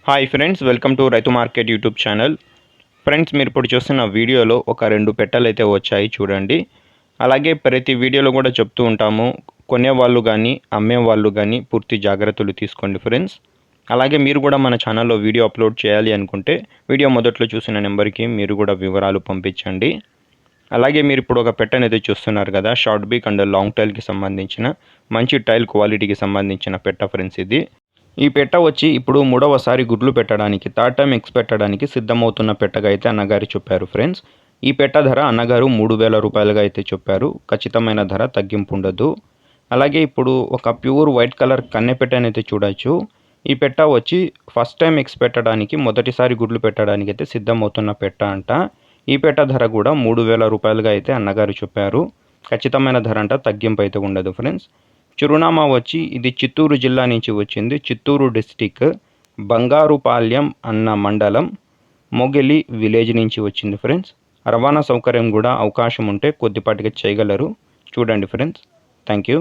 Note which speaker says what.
Speaker 1: Hi friends, welcome to రైతు market YouTube channel. Friends, మీరు ఇప్పుడు చూస్తున్న వీడియోలో ఒక 2 పెట్టెలు అయితే వచ్చాయి చూడండి. అలాగే ప్రతి వీడియోలో కూడా చెప్తూ ఉంటాము, కొనేవాళ్ళు కానీ అమ్మేవాళ్ళు కానీ పూర్తి జాగ్రత్తలు తీసుకోండి ఫ్రెండ్స్. అలాగే మీరు కూడా మన ఛానల్లో వీడియో అప్లోడ్ చేయాలి అనుకుంటే వీడియో మొదట్లో చూసిన నెంబర్కి మీరు కూడా వివరాలు పంపించండి. అలాగే మీరు ఇప్పుడు ఒక పెట్టె అనేది చూస్తున్నారు కదా, షార్ట్ బీక్ అండ్ లాంగ్ టైల్కి సంబంధించిన మంచి టైల్ క్వాలిటీకి సంబంధించిన పెట్టె ఫ్రెండ్స్ ఇది. ఈ పెట్ట వచ్చి ఇప్పుడు 3వసారి గుడ్లు పెట్టడానికి, థర్డ్ టైం ఎగ్స్ పెట్టడానికి సిద్ధమవుతున్న పెట్టగా అయితే అన్నగారు చెప్పారు ఫ్రెండ్స్. ఈ పెట్ట ధర అన్నగారు 3,000 రూపాయలుగా అయితే చెప్పారు. ఖచ్చితమైన ధర తగ్గింపు ఉండదు. అలాగే ఇప్పుడు ఒక ప్యూర్ వైట్ కలర్ కన్నె పెట్టెని అయితే చూడొచ్చు. ఈ పెట్ట వచ్చి ఫస్ట్ టైం ఎగ్స్ పెట్టడానికి, మొదటిసారి గుడ్లు పెట్టడానికి అయితే సిద్ధమవుతున్న పెట్ట అంట. ఈ పెట్ట ధర కూడా 3,000 రూపాయలుగా అయితే అన్నగారు చెప్పారు. ఖచ్చితమైన ధర అంట, తగ్గింపు అయితే ఉండదు ఫ్రెండ్స్. చిరునామా వచ్చి ఇది చిత్తూరు జిల్లా నుంచి వచ్చింది. చిత్తూరు డిస్టిక్ బంగారుపాళ్యం అన్న మండలం మొగిలి విలేజ్ నుంచి వచ్చింది ఫ్రెండ్స్. రవాణా సౌకర్యం కూడా అవకాశం ఉంటే కొద్దిపాటిగా చేయగలరు. చూడండి ఫ్రెండ్స్. Thank you.